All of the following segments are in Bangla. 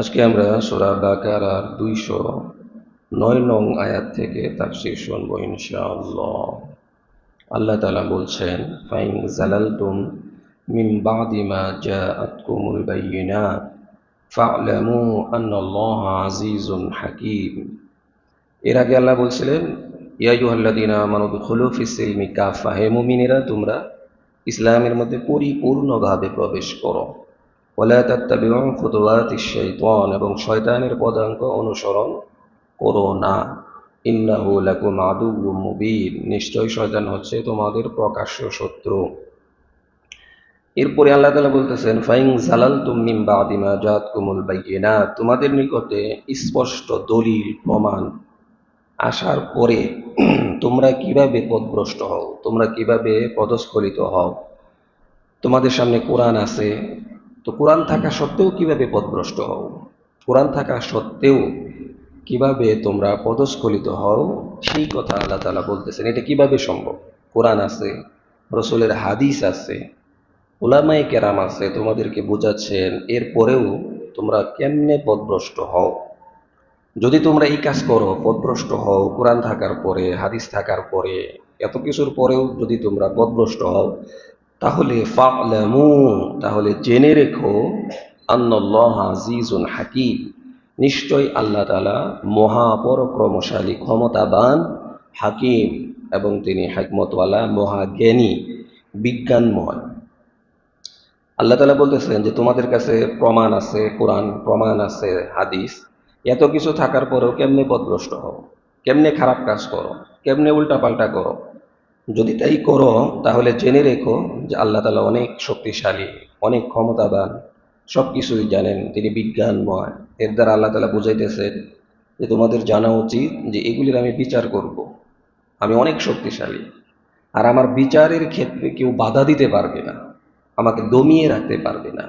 আজকে আমরা সূরা বাকারার 209 নং আয়াত থেকে তাফসীর শুনব ইনশাআল্লাহ। আল্লাহ তাআলা বলছেন, ফাইন জালালতুম মিন বাদি মা জাআতকুমুল বায়িনাত ফা'লামু আন্নাল্লাহা আজিজুন হাকীম। এর আগে আল্লাহ বলছিলেন, ইয়া আইয়ুহাল্লাযীনা আমানু দুখুলু ফিস সিলমি কাফা, হে মুমিনেরা তোমরা ইসলামের মধ্যে পরিপূর্ণভাবে প্রবেশ করো। ওয়ালা তাত্তাবিউ খুতুওয়াতিশ শাইতান, এবং শয়তানের পদাঙ্ক অনুসরণ করো না। ইন্নাহু লাকুম আদুউম মুবিন, নিশ্চয় শয়তান হচ্ছে তোমাদের প্রকাশ্য শত্রু। এরপরে আল্লাহ তাআলা বলতেছেন, ফাইন জালালতুম মিন বাদি মা জাআতকুমুল বায়িনাত, তোমাদের নিকটে স্পষ্ট দলিল প্রমাণ আসার পরে তোমরা কিভাবে পথভ্রষ্ট হও, তোমরা কিভাবে পদস্খলিত হও। তোমাদের সামনে কোরআন আছে, তো কোরআন থাকা সত্ত্বেও কিভাবে পথভ্রষ্ট হও, কোরআন থাকা সত্ত্বেও কিভাবে তোমরা পদস্খলিত হও, সেই কথা আল্লাহ তাআলা বলতেছেন। এটা কিভাবে সম্ভব? কোরআন আছে, রসুলের হাদিস আছে, উলামায়ে কেরাম আছে, তোমাদেরকে বোঝাচ্ছেন, এরপরেও তোমরা কেমনে পথভ্রষ্ট হও। যদি তোমরা এই কাজ করো, পথভ্রষ্ট হও, কোরআন থাকার পরে, হাদিস থাকার পরে, এত কিছুর পরেও যদি তোমরা পথভ্রষ্ট হও, তাহলে ফা'লামু, তাহলে জেনে রেখো, আন্নাল্লাহা আজিজুন হাকীম, নিশ্চয় আল্লাহ তাআলা মহাপরাক্রমশালী, ক্ষমতাবান, হাকিম, এবং তিনি হিকমতওয়ালা, মহাজ্ঞানী, বিজ্ঞানময়। আল্লাহ তাআলা বলতেছেন যে তোমাদের কাছে প্রমাণ আছে, কোরআন, প্রমাণ আছে হাদিস, এত কিছু থাকার পরেও কেমনে পথভ্রষ্ট হও, কেমনে খারাপ কাজ করো, কেমনে উল্টাপাল্টা করো। যদি তাই করো তাহলে জেনে রেখো যে আল্লাহ তাআলা অনেক শক্তিশালী, অনেক ক্ষমতাবান, সব কিছুই জানেন, তিনি বিজ্ঞানময়। এর দ্বারা আল্লাহ তাআলা বুঝাইতেছেন যে তোমাদের জানা উচিত যে এগুলির আমি বিচার করব, আমি অনেক শক্তিশালী, আর আমার বিচারের ক্ষেত্রে কেউ বাধা দিতে পারবে না, আমাকে দমিয়ে রাখতে পারবে না।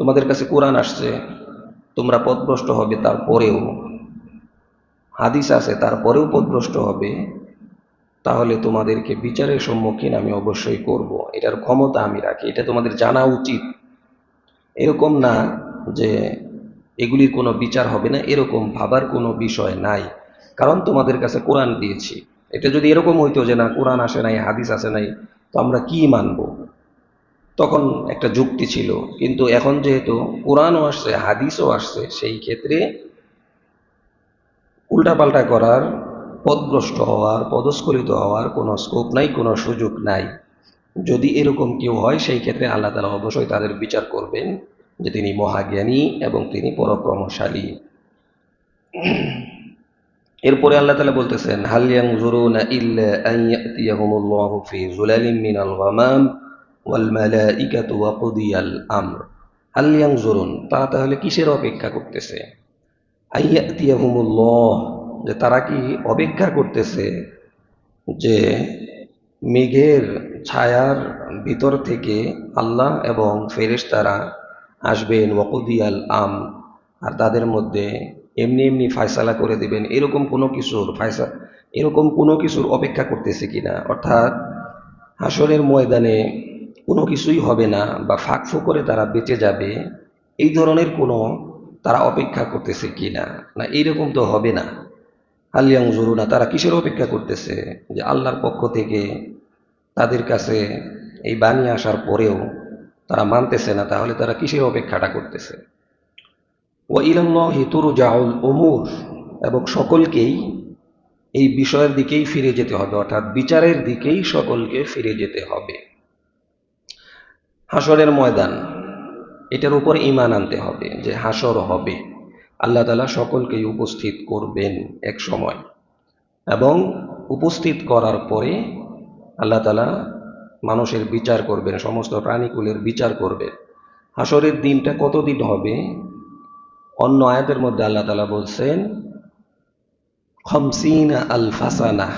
তোমাদের কাছে কোরআন আসছে, তোমরা পথভ্রষ্ট হবে, তারপরেও হাদিস আছে, তারপরেও পথভ্রষ্ট হবে, তাহলে তোমাদেরকে বিচারের সম্মুখীন আমি অবশ্যই করব, এটার ক্ষমতা আমি রাখি, এটা তোমাদের জানা উচিত। এরকম না যে এগুলির কোনো বিচার হবে না, এরকম ভাবার কোনো বিষয় নাই, কারণ তোমাদের কাছে কোরআন দিয়েছি। এটা যদি এরকম হইতো যে না, কোরআন আসে নাই, হাদিস আসে নাই, তো আমরা কি মানব, তখন একটা যুক্তি ছিল। কিন্তু এখন যেহেতু কোরআনও আসছে, হাদিসও আসছে, সেই ক্ষেত্রে উল্টাপাল্টা করার, পথভ্রষ্ট হওয়ার, পদস্খলিত হওয়ার কোনো স্কোপ নাই, কোনো সুযোগ নাই। যদি এরকম কেউ হয়, সেই ক্ষেত্রে আল্লাহ তাআলা অবশ্যই তাদের বিচার করবেন, যে তিনি মহাজ্ঞানী এবং তিনি পরাক্রমশালী। এরপরে আল্লাহ তাআলা বলতেছেন, হাল ইয়ানজুরুনা ইল্লা আন ইয়াতিয়াহুমুল্লাহু ফি যুলালিম মিনাল গামাম ওয়াল মালাইকাতু ওয়া কুদিয়াল আমর। হাল ইয়ানজুরুন, তারা তাহলে কিসের অপেক্ষা করতেছে? আন ইয়াতিয়াহুমুল্লাহ, যে তারা কি অপেক্ষা করতেছে যে মেঘের ছায়ার ভিতর থেকে আল্লাহ এবং ফেরেশতারা আসবেন, ওয়াকুদিয়াল আম, আর তাদের মধ্যে এমনি এমনি ফায়সালা করে দিবেন, এরকম কোনো কিছুর এরকম কোনো কিছুর অপেক্ষা করতেছে কিনা? অর্থাৎ হাসরের ময়দানে কোনো কিছুই হবে না, বা ফাঁক করে তারা বেঁচে যাবে, এই ধরনের কোনো তারা অপেক্ষা করতেছে কিনা? না, এইরকম তো হবে না। হালিয়াং জরুনা, তারা কিসের অপেক্ষা করতেছে? যে আল্লাহর পক্ষ থেকে তাদের কাছে এই বাণী আসার পরেও তারা মানতেছে না, তাহলে তারা কিসের অপেক্ষাটা করতেছে? ওয়া ইলাল্লাহি তুরজাউল উমুর, এবং সকলকেই এই বিষয়ের দিকেই ফিরে যেতে হবে, অর্থাৎ বিচারের দিকেই সকলকে ফিরে যেতে হবে। হাসরের ময়দান, এটার উপর ঈমান আনতে হবে যে হাসর হবে, আল্লাহ তাআলা সকলকেই উপস্থিত করবেন এক সময়, এবং উপস্থিত করার পরে আল্লাহ তাআলা মানুষের বিচার করবেন, সমস্ত প্রাণীকুলের বিচার করবেন। হাসরের দিনটা কতদিন হবে? অন্য আয়াতের মধ্যে আল্লাহ তাআলা বলছেন, খামসিনা আলফাসানা,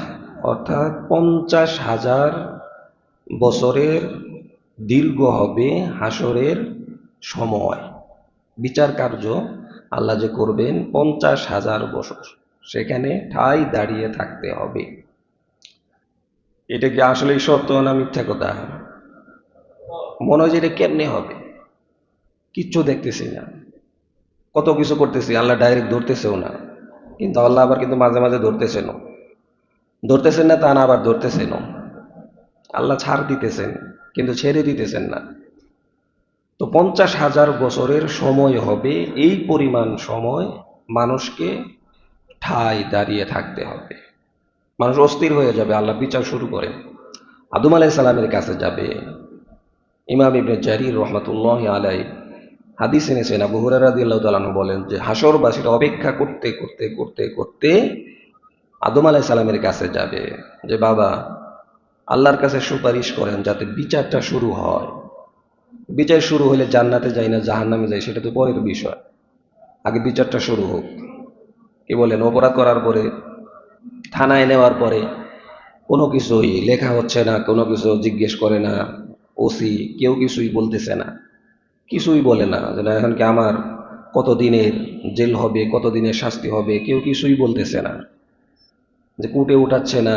অর্থাৎ 50,000 বছরের দীর্ঘ হবে হাসরের সময়। বিচার কার্য আল্লাহ যে করবেন 50,000 বছর, সেখানে ঠাই দাঁড়িয়ে থাকতে হবে। এটা কি আসলেই সত্য না মিথ্যা কথা? মনে হয় যে এটা কেমনে হবে, কিচ্ছু দেখতেছি না। কত কিছু করতেছি, আল্লাহ ডাইরেক্ট ধরতেছেও না, কিন্তু আল্লাহ আবার কিন্তু মাঝে মাঝে ধরতেছেন না তা না, আবার ধরতেছেন। আল্লাহ ছাড় দিতেছেন কিন্তু ছেড়ে দিতেছেন না। তো 50,000 বছরের সময় হবে, এই পরিমাণ সময় মানুষকে ঠায় দাঁড়িয়ে থাকতে হবে। মানুষ অস্থির হয়ে যাবে, আল্লাহ বিচার শুরু করে। আদম আলাইহিস সালামের কাছে যাবে। ইমাম ইবনে জারির রহমাতুল্লাহ আলাই হাদিস এনেছেন, আবু হুরায়রা রাদিয়াল্লাহু তাআলা আনহু বলেন যে হাসরবাসীরা অপেক্ষা করতে করতে করতে করতে আদম আলাইহিস সালামের কাছে যাবে যে বাবা, আল্লাহর কাছে সুপারিশ করেন যাতে বিচারটা শুরু হয়। বিচার শুরু হলে জান্নাতে যাই না জাহান্নামে যাই সেটা তো পরের বিষয়, আগে বিচারটা শুরু হোক। কি বলেন? অপরাধ করার পরে, থানায় নেওয়ার পরে কোনো কিছুই লেখা হচ্ছে না, কোনো কিছু জিজ্ঞেস করে না, ওসি কেউ কিছুই বলতেছে না, কিছুই বলে না যে না এখন কি আমার কতদিনের জেল হবে, কতদিনের শাস্তি হবে, কেউ কিছুই বলতেছে না, যে কোর্টে উঠাচ্ছে না,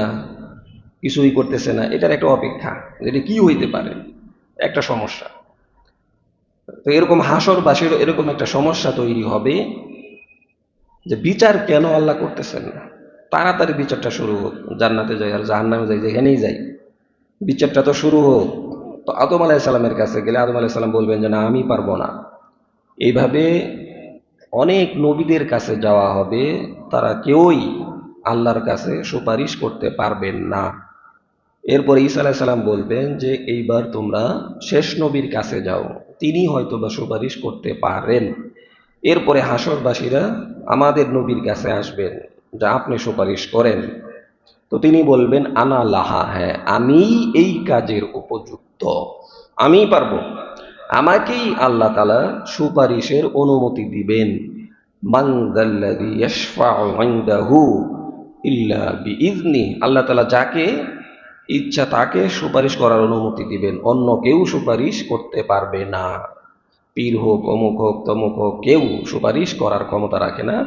কিছুই করতেছে না। এটার একটা অপেক্ষা, এটা কি হইতে পারে, একটা সমস্যা। তো এরকম হাসরবাসীর এরকম একটা সমস্যা তৈরি হবে যে বিচার কেন আল্লাহ করতেছেন না, তাড়াতাড়ি বিচারটা শুরু হোক, জান্নাতে যাই আর জাহান্নামে যাই যেখানেই যাই, বিচারটা তো শুরু হোক। তো আদম আলাইহিস সালামের কাছে গেলে আদম আলাইহিস সালাম বলবেন যে না আমি পারবো না। এইভাবে অনেক নবীদের কাছে যাওয়া হবে, তারা কেউই আল্লাহর কাছে সুপারিশ করতে পারবেন না। এরপরে ঈসা আলাইহিস সালাম বলবেন যে এইবার তোমরা শেষ নবীর কাছে যাও, তিনি হয়তো বা সুপারিশ করতে পারেন। এরপরে হাসরবাসীরা আমাদের নবীর কাছে আসবেন, যা আপনি সুপারিশ করেন। তো তিনি বলবেন আনা লাহা, হ্যাঁ আমি এই কাজের উপযুক্ত, আমিই পারবো, আমাকেই আল্লাহ তাআলা সুপারিশের অনুমতি দিবেন। মান যাল্লাযী ইয়াশফাউ ইনদাহু ইল্লা বিইজনি, আল্লাহ তাআলা যাকে ইচ্ছা তাকে সুপারিশ করার অনুমতি দিবেন, অন্য কেউ সুপারিশ করতে পারবে না। পীর হোক, অমুক হোক, তমুক হোক, কেউ সুপারিশ করার ক্ষমতা রাখে না।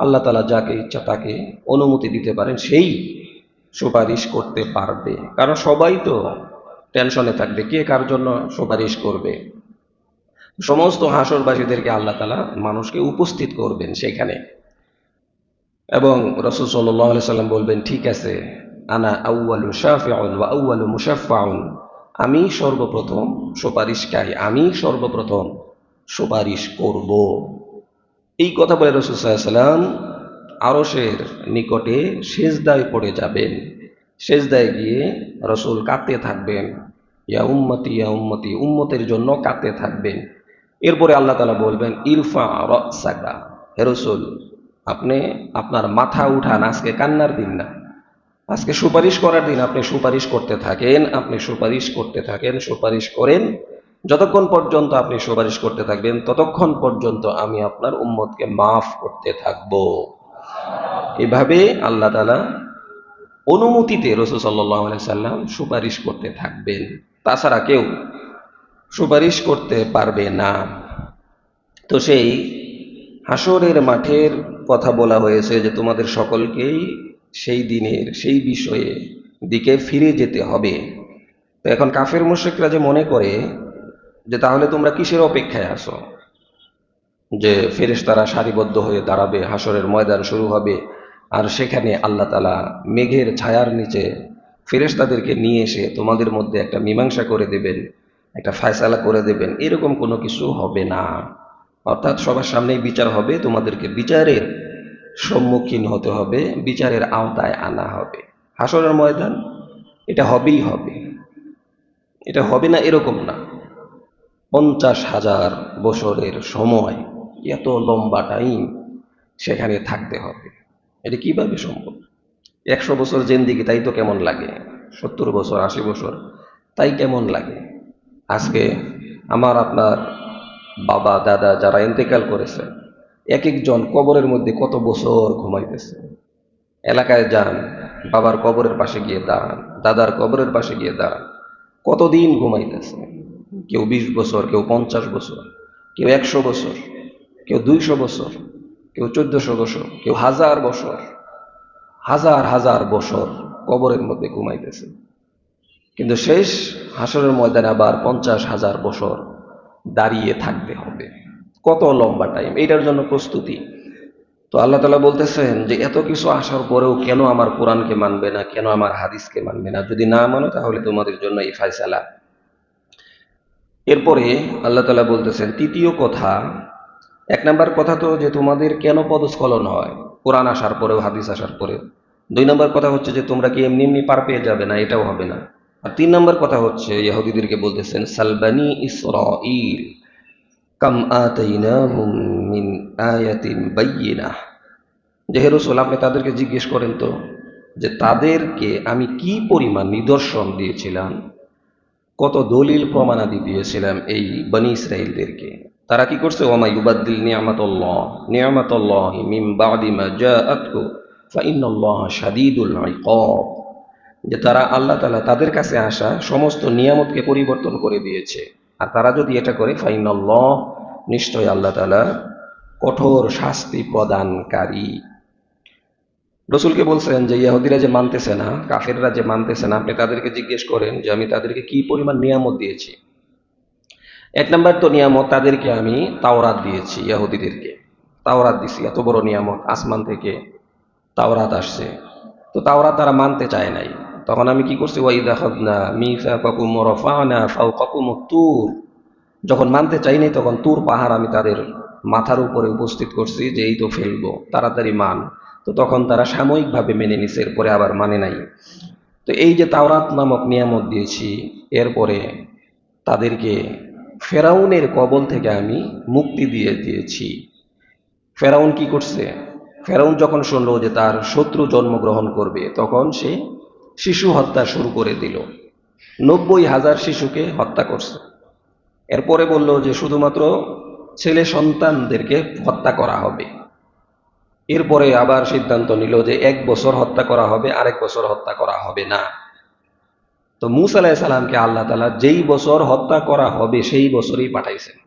আল্লাহ তাআলা যাকে ইচ্ছা তাকে অনুমতি দিতে পারেন, সেই সুপারিশ করতে পারবে। কারণ সবাই তো টেনশনে থাকবে কে কার জন্য সুপারিশ করবে। সমস্ত হাসরবাসীদেরকে আল্লাহ তাআলা মানুষকে উপস্থিত করবেন সেখানে, এবং রাসূল সাল্লাল্লাহু আলাইহি সাল্লাম বলবেন ঠিক আছে, আনা আউয়ালু শাফিউন ওয়া আউয়ালু মুশাফফাউন, আমি সর্বপ্রথম সুপারিশকারী, আমি সর্বপ্রথম সুপারিশ করব। এই কথা বলে রাসূল সাল্লাল্লাহু আলাইহি সাল্লাম আরশের নিকটে সেজদায় পড়ে যাবেন। সেজদায় গিয়ে রাসূল কাঁদতে থাকবেন, ইয়া উম্মতি, উম্মতের জন্য কাঁদতে থাকবেন। এরপরে আল্লাহ তাআলা বলবেন ইরফা রাসাকা, হে রাসূল আপনি আপনার মাথা উঠান, আজকে কান্নার দিন না, আজকে সুপারিশ করার দিন। আপনি সুপারিশ করতে থাকেন, আপনি সুপারিশ করতে থাকেন, সুপারিশ করেন। যতক্ষণ পর্যন্ত আপনি সুপারিশ করতে থাকবেন ততক্ষণ পর্যন্ত আমি আপনার উম্মতকে মাফ করতে থাকব। এভাবে আল্লাহ তাআলা অনুমতিতে রাসূল সাল্লাল্লাহু আলাইহি সাল্লাম সুপারিশ করতে থাকবেন, তাছাড়া কেউ সুপারিশ করতে পারবে না। তো সেই হাসরের মাঠের কথা বলা হয়েছে যে তোমাদের সকলকেই সেই দিনের সেই বিষয়ে দিকে ফিরে যেতে হবে। তো এখন কাফের মুশরিকরা যে মনে করে যে তাহলে তোমরা কিসের অপেক্ষায় আছো, যে ফেরেশতারা সারিবদ্ধ হয়ে দাঁড়াবে, হাসরের ময়দান শুরু হবে, আর সেখানে আল্লাহ তাআলা মেঘের ছায়ার নিচে ফেরেশতাদেরকে নিয়ে এসে তোমাদের মধ্যে একটা মীমাংসা করে দেবেন, একটা ফয়সালা করে দেবেন, এরকম কোনো কিছু হবে না। অর্থাৎ সবার সামনেই বিচার হবে, তোমাদেরকে বিচারের সম্মুখীন হতে হবে, বিচারের আওতায় আনা হবে। হাসরের ময়দান এটা হবেই হবে, এটা হবে না এরকম না। 50,000 বছরের সময়, এত লম্বা টাইম সেখানে থাকতে হবে, এটা কিভাবে সম্ভব? 100 বছর জিন্দিগি তাই তো কেমন লাগে, 70 বছর 80 বছর তাই কেমন লাগে। আজকে আমার আপনার বাবা দাদা যারা ইন্তেকাল করেছে, এক একজন কবরের মধ্যে কত বছর ঘুমাইতেছে। এলাকায় যান, বাবার কবরের পাশে গিয়ে দাঁড়ান, দাদার কবরের পাশে গিয়ে দাঁড়ান, কতদিন ঘুমাইতেছে। কেউ 20 বছর, কেউ 50 বছর, কেউ 100 বছর, কেউ 200 বছর, কেউ 1400 বছর, কেউ 1000 বছর, হাজার হাজার বছর কবরের মধ্যে ঘুমাইতেছে। কিন্তু শেষ হাসরের ময়দানে আবার 50,000 বছর দাঁড়িয়ে থাকতে হবে। কত লম্বা টাইম, এটার জন্য প্রস্তুতি। তো আল্লাহ তাআলা বলতেছেন যে এত কিছু আসার পরেও কেন আমার কোরআনকে মানবে না, কেন আমার হাদিসকে মানবে না? যদি না মানো তাহলে তোমাদের জন্য এই ফায়সালা। এরপরে আল্লাহ তাআলা বলতেছেন তৃতীয় কথা, এক নাম্বার কথা তো যে তোমাদের কেন পদস্খলন হয় কোরআন আসার পরেও, হাদিস আসার পরেও। দুই নম্বর কথা হচ্ছে যে তোমরা কি এমনি এমনি পার পেয়ে যাবে না, এটাও হবে না। আর তিন নম্বর কথা হচ্ছে ইহুদিদেরকে বলতেছেন সালবানি ইসরাঈল কাম আতাইনাহুম মিন আয়াতিন বায়্যিনাহ, যে হে রাসূল আপনি তাদেরকে জিজ্ঞেস করেন তো যে তাদেরকে আমি কি পরিমাণ নিদর্শন দিয়েছিলাম, কত দলিল প্রমাণাদি দিয়েছিলাম এই বনি ইসরাইলদেরকে। তারা কি করছে? ওয়ামা ইউবাদদিল নিয়ামাতাল্লাহি মিন বাদি মা জাআতহু ফাইন্নাল্লাহা শাদীদুল ইকাব, যে তারা আল্লাহ তাআলা তাদের কাছে আসা সমস্ত নিয়ামতকে পরিবর্তন করে দিয়েছে। আর তারা যদি এটা করে ফাইনাল্লাহ, নিশ্চয় আল্লাহ তাআলা কঠোর শাস্তি প্রদানকারী। রসুলকে বলছেন যে ইহুদিরা যে মানতেছে না, কাফেররা যে মানতেছে না, আপনি তাদেরকে জিজ্ঞেস করেন যে আমি তাদেরকে কি পরিমাণ নিয়ামত দিয়েছি। এক নাম্বার তো নিয়ামত, তাদেরকে আমি তাওরাত দিয়েছি, ইহুদিদেরকে তাওরাত দিছি, এত বড় নিয়ামত, আসমান থেকে তাওরাত আসছে। তো তাওরাত তারা মানতে চায় নাই। তখন আমি কি করছি? ওয়াইদা আখাযনা মিসাকাকুম ওয়া রাফা'না ফাওকাকুমুত তুর, যখন মানতে চাইনি তখন তুর পাহাড় আমি তাদের মাথার উপরে উপস্থিত করছি যে এই তো ফেলবো, তাড়াতাড়ি মান। তো তখন তারা সাময়িকভাবে মেনে নিছে, এরপরে আবার মানে নাই। তো এই যে তাওরাত নামক নিয়ামত দিয়েছি, এরপরে তাদেরকে ফেরাউনের কবল থেকে আমি মুক্তি দিয়ে দিয়েছি। ফেরাউন কি করছে? ফেরাউন যখন শুনলো যে তার শত্রু জন্মগ্রহণ করবে, তখন সে শিশু হত্যা শুরু করে দিল। 90,000 শিশুকে হত্যা করছে। এরপরে বলল যে শুধুমাত্র ছেলে সন্তানদেরকে হত্যা করা হবে। এরপরে আবার সিদ্ধান্ত নিল যে 1 বছর হত্যা করা হবে, আরেক বছর হত্যা করা হবে না। তো মূসা আলাইহিস সালামকে আল্লাহ তাআলা যেই বছর হত্যা করা হবে সেই বছরই পাঠাইছেন।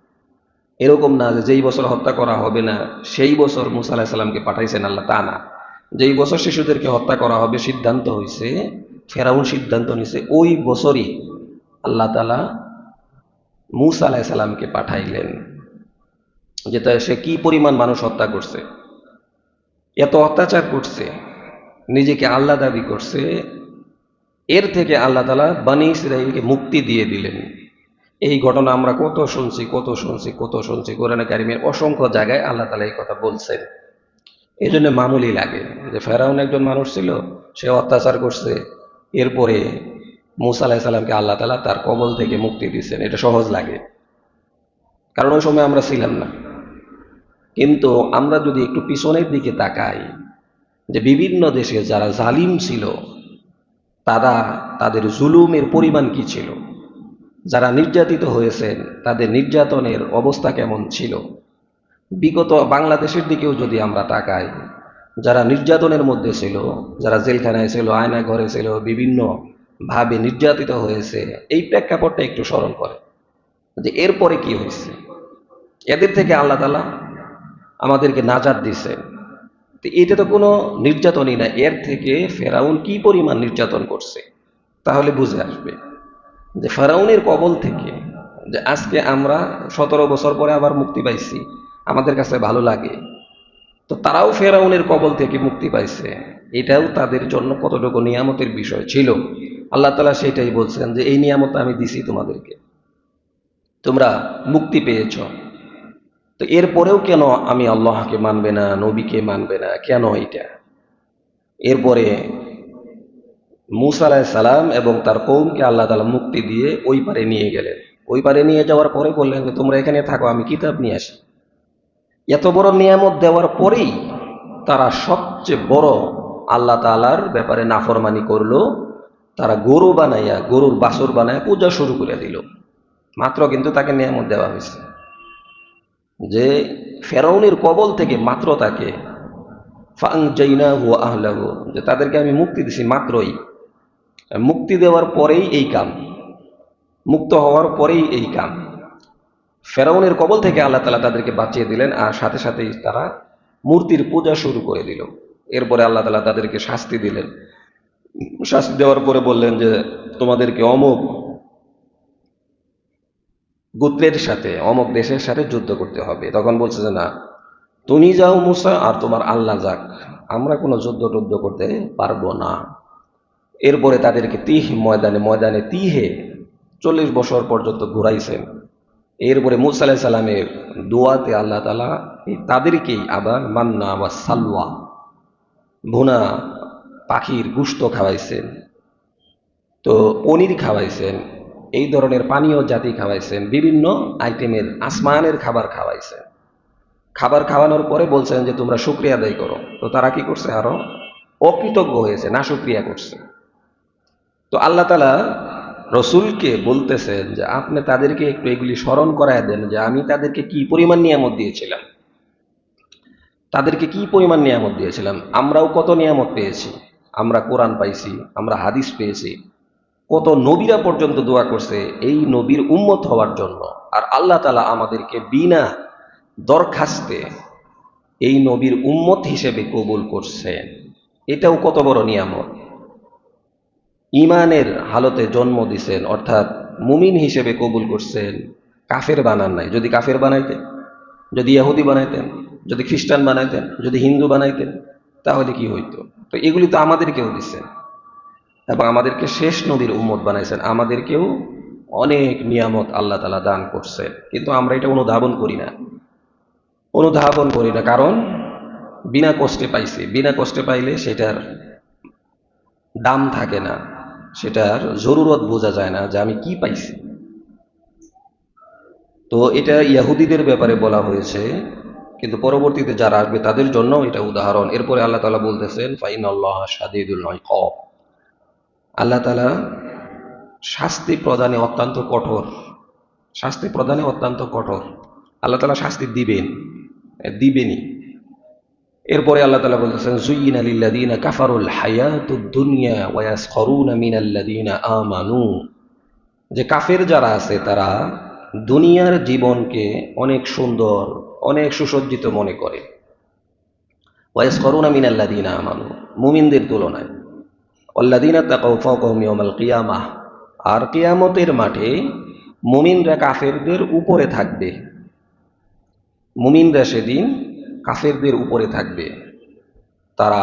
এরকম না যে যেই বছর হত্যা করা হবে না সেই বছর মূসা আলাইহিস সালামকে পাঠাইছেন আল্লাহ, তা না। যেই বছর শিশুদেরকে হত্যা করা হবে সিদ্ধান্ত হয়েছে, ফেরাউন সিদ্ধান্ত নিছে ওই বছরই আল্লাহ তাআলা মূসা আলাইহিস সালামকে পাঠাইলেন। যেটা সে কি পরিমাণ মানুষ হত্যা করছে, এত অত্যাচার করছে, নিজেকে আল্লাহ দাবি করছে। এর থেকে আল্লাহ তাআলা বনী ইসরাঈলকে মুক্তি দিয়ে দিলেন। এই ঘটনা আমরা কত শুনছি কোরআনে কারিমের অসংখ্য জায়গায় আল্লাহ তাআলা এই কথা বলছেন। এই জন্য মামুলি লাগে যে ফেরাউন একজন মানুষ ছিল, সে অত্যাচার করছে, এরপরে মূসা আলাইহিস সালামকে আল্লাহ তাআলা তার কবল থেকে মুক্তি দিয়েছেন, এটা সহজ লাগে, কারণ ওই সময় আমরা ছিলাম না। কিন্তু আমরা যদি একটু পিছনের দিকে তাকাই, যে বিভিন্ন দেশে যারা জালিম ছিল তারা, তাদের জুলুমের পরিমাণ কি ছিল, যারা নির্যাতিত হয়েছেন তাদের নির্যাতনের অবস্থা কেমন ছিল। বিগত বাংলাদেশের দিকেও যদি আমরা তাকাই, যারা নির্যাতনের মধ্যে ছিল, যারা জেলখানায় ছিল, আয়না ঘরে ছিল, বিভিন্ন ভাবে নির্যাতিত হয়েছে, এই প্রেক্ষাপটটা একটু স্মরণ করে যে এরপরে কি হয়েছে। এদের থেকে আল্লাহ তাআলা আমাদেরকে নাজাত দিছেন। তো এটা তো কোনো নির্যাতনই না, এর থেকে ফেরাউন কি পরিমাণ নির্যাতন করছে তাহলে বুঝে আসবে যে ফেরাউনের কবল থেকে যে আজকে আমরা 17 বছর পরে আবার মুক্তি পাইছি, আমাদের কাছে ভালো লাগে। তো তারাও ফেরাউনের কবল থেকে মুক্তি পাইছে, এটাও তাদের জন্য কতটুকু নিয়ামতের বিষয় ছিল। আল্লাহ তাআলা সেটাই বলছেন যে এই নিয়ামত আমি দিছি তোমাদেরকে, তোমরা মুক্তি পেয়েছ। তো এরপরেও কেন আমি আল্লাহকে মানবে না, নবীকে মানবে না, কেন এটা? এরপরে মূসা আলাইহিস সালাম এবং তার কওমকে আল্লাহ তাআলা মুক্তি দিয়ে ওই পারে নিয়ে গেলেন। ওই পারে নিয়ে যাওয়ার পরে বললেন যে তোমরা এখানে থাকো, আমি কিতাব নিয়ে আসি। এত বড় নিয়ামত দেওয়ার পরেই তারা সবচেয়ে বড় আল্লাহ তাআলার ব্যাপারে নাফরমানি করলো। তারা গরু বানাইয়া, গরুর বাছুর বানাইয়া পূজা শুরু করে দিল। মাত্র কিন্তু তাকে নিয়ামত দেওয়া হয়েছে, যে ফেরাউনের কবল থেকে মাত্র তাকে ফাআনজাইনাহু ওয়া আহলাহু, যে তাদেরকে আমি মুক্তি দিছি মাত্রই। মুক্তি দেওয়ার পরেই এই কাম, মুক্ত হওয়ার পরেই এই কাম। ফেরাউনের কবল থেকে আল্লাহ তাআলা তাদেরকে বাঁচিয়ে দিলেন, আর সাথে সাথেই তারা মূর্তির পূজা শুরু করে দিল। এরপরে আল্লাহ তাআলা তাদেরকে শাস্তি দিলেন। শাস্তি দেওয়ার পরে বললেন যে তোমাদেরকে অমুক গোত্রের সাথে, অমুক দেশের সাথে যুদ্ধ করতে হবে। তখন বলছে যে না, তুমি যাও মুসা, আর তোমার আল্লাহ যাক, আমরা কোনো যুদ্ধ টুদ্ধ করতে পারবো না। এরপরে তাদেরকে ময়দানে ময়দানে তিহে 40 বছর পর্যন্ত ঘুরাইছেন। এরপরে মুসা আলাইহিস সালামের দোয়াতে আল্লাহ তাআলা তাদেরকেই আবার মান্না বা সালওয়া, ভুনা পাখির গুস্ত খাওয়াইছেন, তো পনির খাওয়াইছেন, এই ধরনের পানীয় জাতি খাওয়াইছেন, বিভিন্ন আইটেমের আসমানের খাবার খাওয়াইছেন। খাবার খাওয়ানোর পরে বলছেন যে তোমরা শুকরিয়া আদায় করো। তো তারা কি করছে? আরো অকৃতজ্ঞ হয়েছে, না শুকরিয়া করছে। তো আল্লাহ তাআলা রসুলকে বলতেছেন যে আপনি তাদেরকে একটু এগুলি স্মরণ করায় দেন যে আমি তাদেরকে কি পরিমাণ নিয়ামত দিয়েছিলাম, তাদেরকে কি পরিমাণ নিয়ামত দিয়েছিলাম। আমরাও কত নিয়ামত পেয়েছি, আমরা কোরআন পাইছি, আমরা হাদিস পেয়েছি, কত নবীরা পর্যন্ত দোয়া করছে এই নবীর উম্মত হওয়ার জন্য। আর আল্লাহ তাআলা আমাদেরকে বিনা দরখাস্তে এই নবীর উম্মত হিসেবে কবুল করছেন। এটাও কত বড় নিয়ামত। ইমানের হালতে জন্ম দিছেন, অর্থাৎ মুমিন হিসেবে কবুল করছেন, কাফের বানান নাই। যদি কাফের বানাইতেন, যদি ইহুদি বানাইতেন, যদি খ্রিস্টান বানাইতেন, যদি হিন্দু বানাইতেন, তাহলে কি হইতো? তো এগুলি তো আমাদেরকেও দিচ্ছেন, এবং আমাদেরকে শেষ নবীর উম্মত বানাইছেন। আমাদেরকেও অনেক নিয়ামত আল্লাহ তাআলা দান করছেন, কিন্তু আমরা এটা অনুধাবন করি না। অনুধাবন করি না, কারণ বিনা কষ্টে পাইছি। বিনা কষ্টে পাইলে সেটার দাম থাকে না, সেটার জরুরত বোঝা যায় না যে আমি কি পাইছি। তো এটা ইয়াহুদিদের ব্যাপারে বলা হয়েছে, কিন্তু পরবর্তীতে যারা আসবে তাদের জন্য এটা উদাহরণ। এরপরে আল্লাহ তাআলা বলতেছেন ফাইনাল্লাহ শাদীদুল ইকাব, আল্লাহ তাআলা শাস্তি প্রদানে অত্যন্ত কঠোর। শাস্তি প্রদানে অত্যন্ত কঠোর। আল্লাহ তাআলা শাস্তি দিবেন, দিবেনই। এরপরে আল্লাহ তাআলা বলতেছেন যুইয়িনা লিল্লাযীনা কাফারুল হায়াতুদ দুনিয়া ওয়া ইয়াসখরুনা মিনাল্লাযীনা আমানু, যে কাফের যারা আছে তারা দুনিয়ার জীবনকে অনেক সুন্দর, অনেক সুসজ্জিত মনে করে। ওয়া ইয়াসখরুনা মিনাল্লাযীনা আমানু, মুমিনদের তুলনায়। ওয়াল্লাযীনা তাকাউ ফাওকাহুম ইয়াওমাল কিয়ামাহ, আর কিয়ামতের মাঠে মুমিনরা কাফেরদের উপরে থাকবে। মুমিনরা সেদিন কাফেরদের উপরে থাকবে। তারা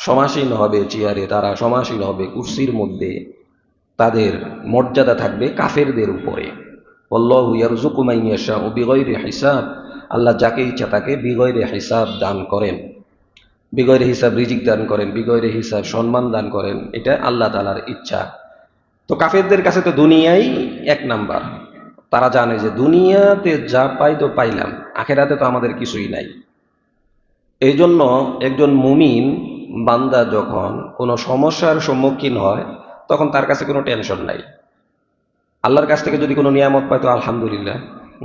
সমাসীন হবে চেয়ারে, তারা সমাসীন হবে কুরসির মধ্যে, তাদের মর্যাদা থাকবে কাফেরদের উপরে। আল্লাহু ইয়ারযুকু মান ইয়াশাউ বিগয়রি হিসাব, আল্লাহ যাকে ইচ্ছা তাকে বিগয়রে হিসাব দান করেন, বিগয়রে হিসাব রিজিক দান করেন, বিগয়রে হিসাব সম্মান দান করেন। এটা আল্লাহ তাআলার ইচ্ছা। তো কাফেরদের কাছে তো দুনিয়াই এক নাম্বার। তারা জানে যে দুনিয়াতে যা পাই তো পাইলাম, আখেরাতে তো আমাদের কিছুই নাই। এই জন্য একজন মুমিন বান্দা যখন কোনো সমস্যার সম্মুখীন হয়, তখন তার কাছে কোনো টেনশন নাই। আল্লাহর কাছ থেকে যদি কোনো নিয়ামত পায় তো আলহামদুলিল্লাহ,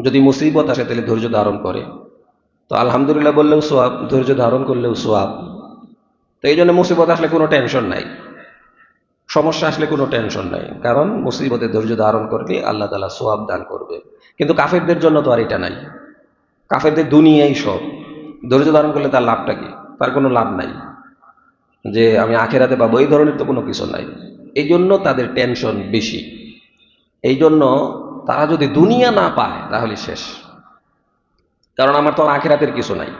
যদি মুসিবত আসে তাহলে ধৈর্য ধারণ করে তো আলহামদুলিল্লাহ বললেও সোয়াব, ধৈর্য ধারণ করলেও সোয়াব। তো এই জন্য মুসিবত আসলে কোনো টেনশন নাই, সমস্যা আসলে কোনো টেনশন নাই, কারণ মুসিবতে ধৈর্য ধারণ করলে আল্লাহ তাআলা সোয়াব দান করবে। কিন্তু কাফেরদের জন্য তো আর এটা নাই। কাফেরদের দুনিয়াই সব। ধৈর্য ধারণ করলে তার লাভটা কি? তার কোনো লাভ নাই যে আমি আখেরাতে পাবো, এই ধরনের তো কোনো কিছু নাই। এই জন্য তাদের টেনশন বেশি। এই জন্য তারা যদি দুনিয়া না পায় তাহলে শেষ। কারণ আমার তো আর আখেরাতের কিছু নাই,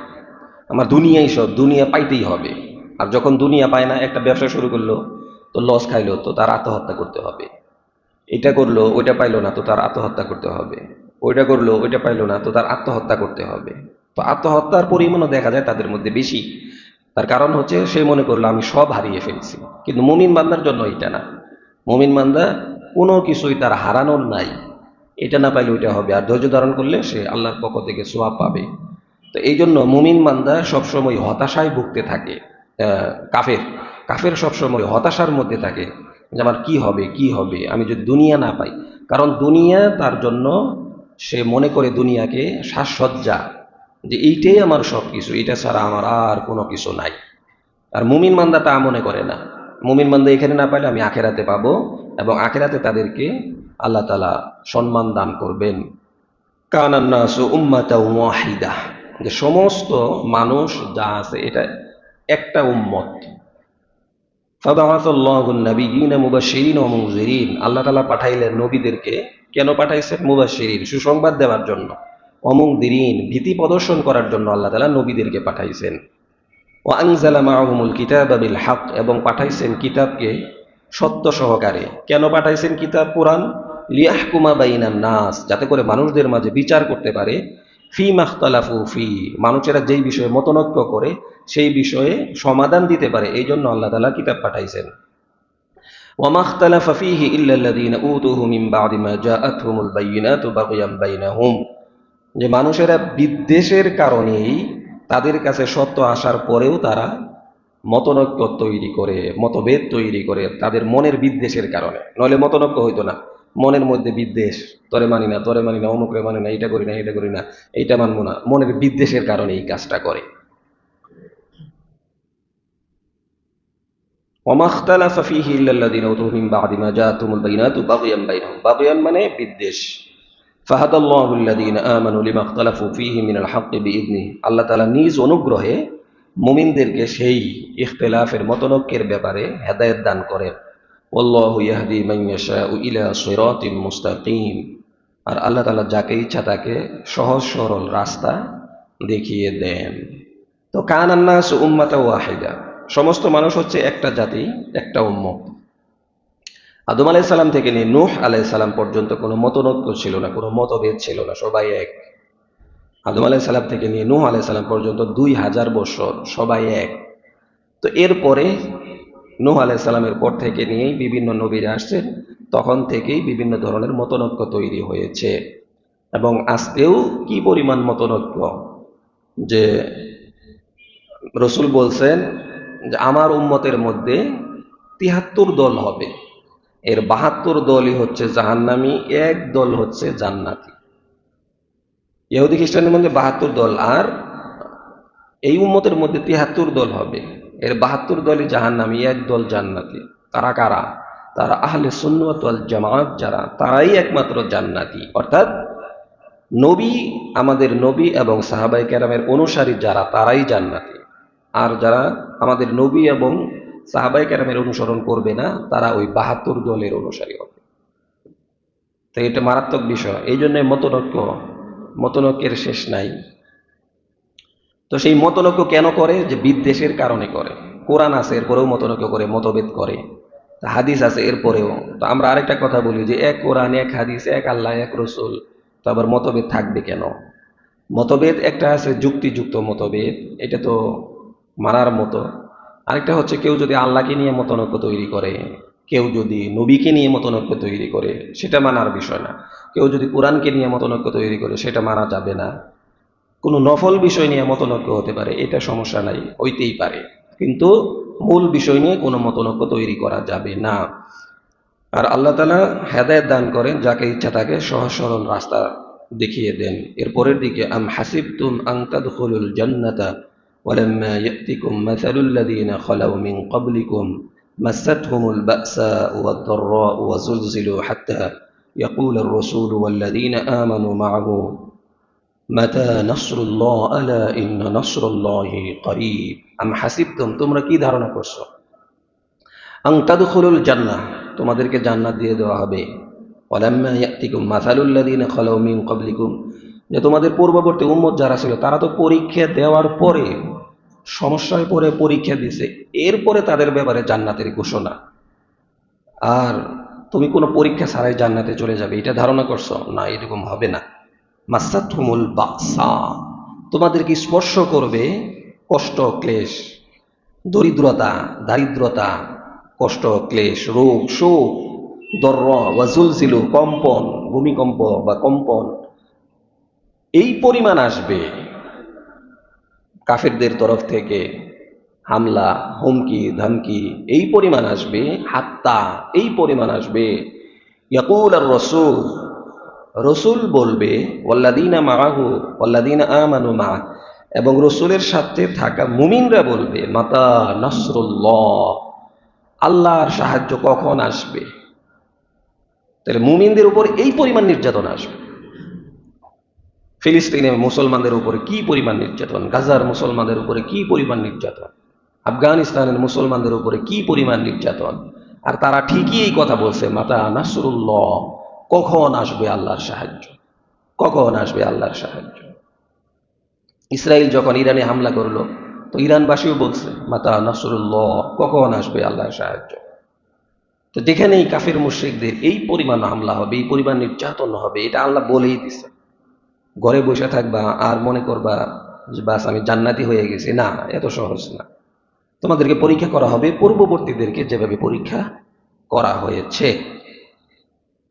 আমার দুনিয়াই সব, দুনিয়া পাইতেই হবে। আর যখন দুনিয়া পায় না, একটা ব্যবসা শুরু করলো তো লস খাইলো, তো তার আত্মহত্যা করতে হবে। এটা করলো, ওইটা পাইলো না, তো তার আত্মহত্যা করতে হবে। ওইটা করলো, ওইটা পাইলো না, তো তার আত্মহত্যা করতে হবে। তো আত্মহত্যার পরিমাণও দেখা যায় তাদের মধ্যে বেশি। তার কারণ হচ্ছে সে মনে করলো আমি সব হারিয়ে ফেলছি। কিন্তু মুমিন বান্দার জন্য এটা না। মুমিন বান্দা কোনো কিছুই তার হারানোর নাই, এটা না পাইলে ওইটা হবে। আর ধৈর্য ধারণ করলে সে আল্লাহর পক্ষ থেকে সোয়াব পাবে। তো এই জন্য মুমিন বান্দা সবসময় হতাশায় ভুগতে থাকে। কাফের কাফের সবসময় হতাশার মধ্যে থাকে যে আমার কি হবে, কি হবে আমি যদি দুনিয়া না পাই। কারণ দুনিয়া তার জন্য, সে মনে করে দুনিয়াকে সাজসজ্জা, যে এইটাই আমার সব কিছু, এটা ছাড়া আমার আর কোনো কিছু নাই। আর মুমিন বান্দা তা মনে করে না। মুমিন বান্দা এখানে না পাইলে আমি আখেরাতে পাবো, এবং আখেরাতে তাদেরকে আল্লাহ তাআলা সম্মান দান করবেন। কানান নাসু উম্মাতাও ওয়াহিদা, যে সমস্ত মানুষ যা আছে এটা একটা উম্মত। ফাবাআসাল্লাহু আন-নাবিয়্যিনা মুবাশশিরিন ওয়া মুনযিরিন, আল্লাহ তাআলা পাঠাইলেন নবীদেরকে কেন পাঠাইছেন? মুবাশশিরিন, সুসংবাদ দেওয়ার জন্য, অমুনদিরিন, ভীতি প্রদর্শন করার জন্য আল্লাহ তাআলা নবীদেরকে পাঠাইছেন। ওয়া আনজালা মাআহুমুল কিতাবা বিল হক, এবং পাঠাইছেন কিতাবকে সত্য সহকারে। কেন পাঠাইছেন কিতাব কোরআন? লিয়াহকুমা বাইনান নাস, যাতে করে মানুষদের মাঝে বিচার করতে পারে। ফি মাখতালাফু ফি, মানুষেরা যেই বিষয়ে মতনৈক্য করে সেই বিষয়ে সমাধান দিতে পারে, এই জন্য আল্লাহ তাআলা কিতাব পাঠাইছেন। ওয়ামা ইখতালাফা ফীহি ইল্লা আল্লাযীনা উতুহু মিন বা'দি মা জাআতহুমুল বায়্যিনাতু বাগয়ান বাইনাহুম, যে মানুষেরা বিদ্বেষের কারণেই তাদের কাছে সত্য আসার পরেও তারা মতনৈক্য তৈরি করে, মতভেদ তৈরি করে, তাদের মনের বিদ্বেষের কারণে। নইলে মতনৈক্য হইতো না। মনের মধ্যে বিদ্বেষ, তরে মানি না, তরে মানি না, অমুকরে মানি না, এইটা করি না, এইটা করি না, এইটা মানবো না, মনের বিদ্বেষের কারণে এই কাজটা করে। ওয়ামা ইখতালাফা ফীহি ইল্লা আল্লাযীনা উতুহু মিন বা'দি মা জাআতহুমুল বায়্যিনাতু বাগয়ান বাইনাহুম, বাগয়ান মানে বিদ্বেষ। ফাহাদাল্লাহু আল্লাযীনা আমানু লিমা ইখতালাফু ফীহি মিনাল হাক্কি বিইذনিহি, আল্লাহ তাআলা নিজ অনুগ্রহে মুমিনদেরকে সেই ইখতিলাফের মতনৈক্যের ব্যাপারে হেদায়েত দান করেন। ওয়াল্লাহু ইয়াহদি মান ইয়াশাউ ইলা সিরাতিম মুস্তাকিম, আর আল্লাহ তাআলা যাকে ইচ্ছা তাকে সহজ সরল রাস্তা দেখিয়ে দেন। তো কানান নাসু উম্মাতাও ওয়াহিদা, সমস্ত মানুষ হচ্ছে একটা জাতি, একটা উম্মত। আদম আলাইহিস সালাম থেকে নিয়ে নূহ আলাইহিস সালাম পর্যন্ত কোনো মতনৈক্য ছিল না, কোনো মতভেদ ছিল না, সবাই এক। আদম আলাইহিস সালাম থেকে নিয়ে নূহ আলাইহিস সালাম পর্যন্ত 2000 বছর সবাই এক। তো এরপরে নূহ আলাইহিস সালামের পর থেকে নিয়েই বিভিন্ন নবীরা আসছেন, তখন থেকেই বিভিন্ন ধরনের মতনৈক্য তৈরি হয়েছে। এবং আজকেও কি পরিমাণ মতনৈক্য, যে রসুল বলছেন যে আমার উম্মতের মধ্যে 73 দল হবে, এর 72 দলই হচ্ছে জাহান্নামী, এক দল হচ্ছে জান্নাতি। ইহুদি খ্রিস্টানদের মধ্যে 72 দল, আর এই উম্মতের মধ্যে 73 দল হবে, এর 72 দলই জাহান্নামী, এক দল জান্নাতি। তারা কারা? তারা আহলে সুন্নাত ওয়াল জামাত যারা, তারাই একমাত্র জান্নাতি। অর্থাৎ নবী, আমাদের নবী এবং সাহাবায়ে কেরামের অনুসারী যারা, তারাই জান্নাতি। আর যারা আমাদের নবী এবং সাহাবায়ে কেরামের অনুসরণ করবে না, তারা ওই 72 দলের অনুসারী হবে। তো এটা মারাত্মক বিষয়। এই জন্য মতনৈক্যের শেষ নাই। তো সেই মতনৈক্য কেন করে? যে বিদ্বেষের কারণে করে। কোরআন আছে এরপরেও মতনৈক্য করে, মতভেদ করে। হাদিস আছে এরপরেও। তো আমরা আরেকটা কথা বলি যে এক কোরআন, এক হাদিস, এক আল্লাহ, এক রসুল, তো আবার মতভেদ থাকবে কেন? মতভেদ একটা আছে যুক্তিযুক্ত মতভেদ, এটা তো মানার মতো। আরেকটা হচ্ছে কেউ যদি আল্লাহকে নিয়ে মতনৈক্য তৈরি করে, কেউ যদি নবীকে নিয়ে মতনৈক্য তৈরি করে, সেটা মানার বিষয় না। কেউ যদি কোরআনকে নিয়ে মতনৈক্য তৈরি করে, সেটা মানা যাবে না। কোনো নফল বিষয় নিয়ে মতনৈক্য হতে পারে, এটা সমস্যা নাই, হইতেই পারে, কিন্তু মূল বিষয় নিয়ে কোনো মতনৈক্য তৈরি করা যাবে না। আর আল্লাহ তাআলা হেদায়েত দান করেন যাকে ইচ্ছা তাকে সহজ সরল রাস্তা দেখিয়ে দেন। এর পরের দিকে আম হাসিবতুম আন তাদখুলুল জান্নাতা ওয়ালাম্মা ইয়াতিকুম মাসালুল লাযীনা খালাউ মিন ক্বাবলিকুম মাসাতহুমুল বা'সাউ ওয়াদ-দাররাউ ওয়া যুলজিলু হাত্তা ইয়াকুলার রাসূলু ওয়াল লাযীনা আমানু মা'আহু মাতা নাসরুল্লাহ আলা ইন্না নাসরুল্লাহি করিব। আম হাসিবতুম, তোমরা কি ধারণা করছো, আন তাদখুলুল জান্নাহ, তোমাদেরকে জান্নাত দিয়ে দেওয়া হবে, ওয়ালাম্মা ইয়াতিকুম মাসালুল লাযীনা খালাউ মিন ক্বাবলিকুম, যে তোমাদের পূর্ববর্তী উম্মত যারা ছিল তারা তো পরীক্ষা দেওয়ার পরে, সমস্যায় পড়ে পরীক্ষা দিছে, এরপরে তাদের ব্যাপারে জান্নাতের ঘোষণা। আর তুমি কোনো পরীক্ষা ছাড়াই জান্নাতে চলে যাবে, এটা ধারণা করছো? না, এরকম হবে না। মাসাতহুমুল বাসা, তোমাদেরকে স্পর্শ করবে কষ্ট, ক্লেশ, দরিদ্রতা, দারিদ্রতা, কষ্ট, ক্লেশ, রোগ, শোক, দররা ওয়া যুলজিলু, কম্পন, ভূমিকম্প বা কম্পন, এই পরিমাণ আসবে কাফেরদের তরফ থেকে, হামলা, হুমকি, ধমকি, এই পরিমাণ আসবে, হাত্তা, এই পরিমাণ আসবে। ইয়াকুল আর রসুল, রসুল বলবে, ওয়াল্লাযীনা মাআহু ওয়াল্লাযীনা আমানু মা, এবং রসুলের সাথে থাকা মুমিনরা বলবে, মাতা নাসরুল্লাহ, আল্লাহর সাহায্য কখন আসবে? তাহলে মুমিনদের উপর এই পরিমাণ নির্যাতন আসবে। ফিলিস্তিনে মুসলমানদের উপরে কি পরিমাণ নির্যাতন, গাজার মুসলমানদের উপরে কি পরিমাণ নির্যাতন, আফগানিস্তানের মুসলমানদের উপরে কি পরিমাণ নির্যাতন, আর তারা ঠিকই এই কথা বলছে, মাতা নাসরুল্লাহ, কখন আসবে আল্লাহর সাহায্য, কখন আসবে আল্লাহর সাহায্য। ইসরায়েল যখন ইরানে হামলা করলো, তো ইরানবাসীও বলছে মাতা নাসরুল্লাহ, কখন আসবে আল্লাহর সাহায্য। তো যেখানেই কাফির মুশরিকদের এই পরিমাণ হামলা হবে, এই পরিমাণ নির্যাতন হবে, এটা আল্লাহ বলেই দিছে। ঘরে বসে থাকবা আর মনে করবা যে বাস আমি জান্নাতি হয়ে গেছি, না, এত সহজ না। তোমাদেরকে পরীক্ষা করা হবে পূর্ববর্তীদেরকে যেভাবে পরীক্ষা করা হয়েছে,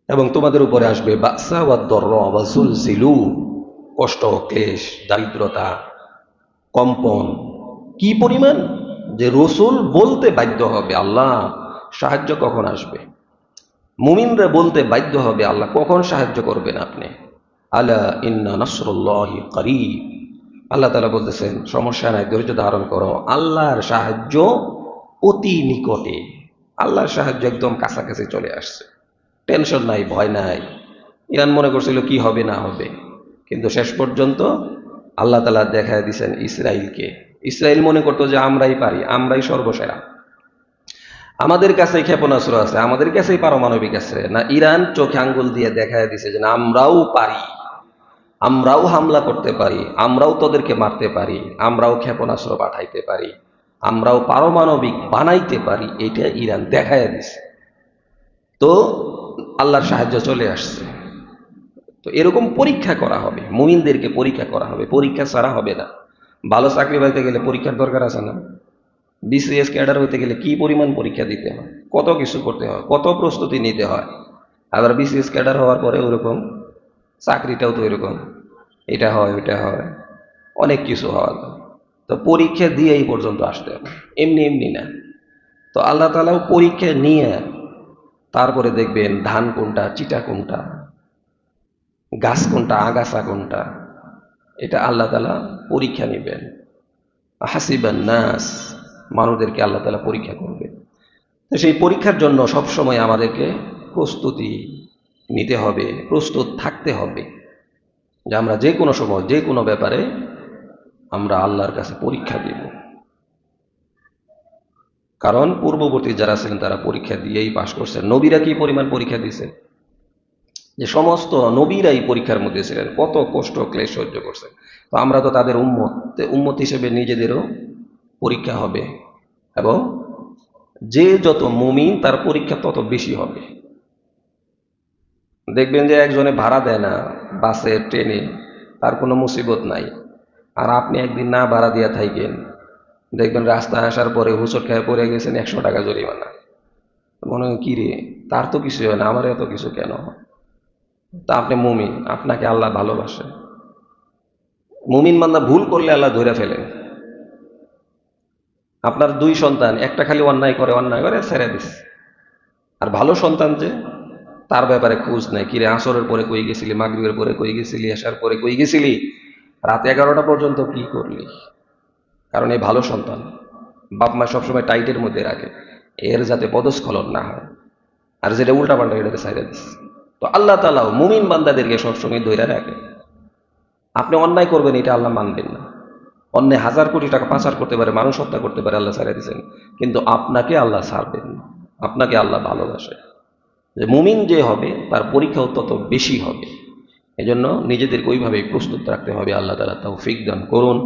এবং তোমাদের উপরে আসবে বাসা ওয়া দররা ওয়া যুলজিলু, কষ্ট, ক্লেশ, দারিদ্রতা, কম্পন। কি পরিমাণ যে রসুল বলতে বাধ্য হবে আল্লাহ সাহায্য কখন আসবে, মুমিনরা বলতে বাধ্য হবে আল্লাহ কখন সাহায্য করবেন আপনি। আলা ইন্না নাসরুল্লাহি করিব। আল্লাহ তাআলা বলতেছেন সমস্যা নাই, ধৈর্য ধারণ করো, আল্লাহর সাহায্য অতি নিকটে, আল্লাহর সাহায্য একদম কাছাকাছি চলে আসছে। টেনশন নাই, ভয় নাই। ইরান মনে করছিল কি হবে না হবে, কিন্তু শেষ পর্যন্ত আল্লাহ তাআলা দেখায় দিয়েছেন ইসরায়েলকে। ইসরায়েল মনে করতো যে আমরাই পারি, আমরাই সর্বসেরা, আমাদের কাছে ক্ষেপণাস্ত্র আছে, আমাদের কাছেই পারমাণবিক আছে। না, ইরান চোখে আঙ্গুল দিয়ে দেখায় দিছে যে না, আমরাও পারি, আমরাও হামলা করতে পারি, আমরাও তোদেরকে মারতে পারি, আমরাও ক্ষেপণাস্ত্র পাঠাইতে পারি, আমরাও পারমাণবিক বানাইতে পারি। এটা ইরান দেখায় দিছে। তো আল্লাহর সাহায্য চলে আসছে। তো এরকম পরীক্ষা করা হবে, মুমিনদেরকে পরীক্ষা করা হবে, পরীক্ষা ছাড়া হবে না। ভালো চাকরি পাইতে গেলে পরীক্ষার দরকার আছে না? বিসিএস ক্যাডার হইতে গেলে কি পরিমাণ পরীক্ষা দিতে হয়, কত কিছু করতে হয়, কত প্রস্তুতি নিতে হয়। আবার বিসিএস ক্যাডার হওয়ার পরে ওরকম চাকরিটাও তো এরকম, এটা হয় ওইটা হয়, অনেক কিছু হওয়া যায়। তো পরীক্ষা দিয়ে এই পর্যন্ত আসতে হবে, এমনি এমনি না। তো আল্লাহ তাআলাও পরীক্ষা নিয়ে তারপরে দেখবেন ধান কোনটা, চিটা কোনটা, গাছ কোনটা, আগাছা কোনটা, এটা আল্লাহ তাআলা পরীক্ষা নেবেন। হাসিবান নাস, মানুষদেরকে আল্লাহ তাআলা পরীক্ষা করবে। তো সেই পরীক্ষার জন্য সবসময় আমাদেরকে প্রস্তুতি নিতে হবে, প্রস্তুত থাকতে হবে, যে আমরা যে কোনো সময় যে কোনো ব্যাপারে আমরা আল্লাহর কাছে পরীক্ষা দিব। কারণ পূর্ববর্তী যারা ছিলেন তারা পরীক্ষা দিয়েই পাশ করছেন। নবীরা কি পরিমাণ পরীক্ষা দিয়েছেন, যে সমস্ত নবীরাই পরীক্ষার মধ্যে ছিলেন, কত কষ্ট ক্লেশ সহ্য করছেন। তো আমরা তো তাদের উম্মত, উম্মত হিসেবে নিজেদেরও পরীক্ষা হবে, এবং যে যত মুমিন তার পরীক্ষা তত বেশি হবে। দেখবেন যে একজনে ভাড়া দেয় না বাসে ট্রেনে, তার কোনো মুসিবত নাই, আর আপনি একদিন না ভাড়া দিয়া থাকেন, দেখবেন রাস্তায় আসার পরে হুঁচট খেয়ে পড়ে গেছেন, 100 টাকা জরিমানা। মনে হয় কি রে, তার তো কিছু হয় না, আমার এত কিছু কেন? তা আপনি মুমিন, আপনাকে আল্লাহ ভালোবাসে। মুমিন বান্দা ভুল করলে আল্লাহ ধরে ফেলেন। আপনার 2 সন্তান, একটা খালি অন্যায় করে, অন্যায় করে ছেড়ে দিস, আর ভালো সন্তান যে তার ব্যাপারে খোঁজ নেই, কিরে আসরের পরে কই গেছিলি, মাগরিবের পরে কই গেছিলি, আসার পরে কই গেছিলি, রাত 11টা পর্যন্ত কি করলি। কারণ এই ভালো সন্তান, বাপ মা সবসময় টাইটের মধ্যে রাখে, এর যাতে পদস্খলন না হয়। আর যেটা উল্টা পাল্টা এটাতে ছাইড়া দিস। তো আল্লাহ তাআলাও মুমিন বান্দাদেরকে সবসময় ধইরা রাখে। আপনি অন্যায় করবেন এটা আল্লাহ মানবেন না, অন্যায় 1000 কোটি টাকা পাচার করতে পারে, মানুষ হত্যা করতে পারে, আল্লাহ ছাড়া দিয়েছেন, কিন্তু আপনাকে আল্লাহ ছাড়বেন না, আপনাকে আল্লাহ ভালোবাসে। যে মুমিন যে হবে তার পরীক্ষাও তত বেশি হবে। এজন্য নিজেদেরকে ওইভাবেই প্রস্তুত রাখতে হবে। আল্লাহ তাআলা তৌফিক দান করুন।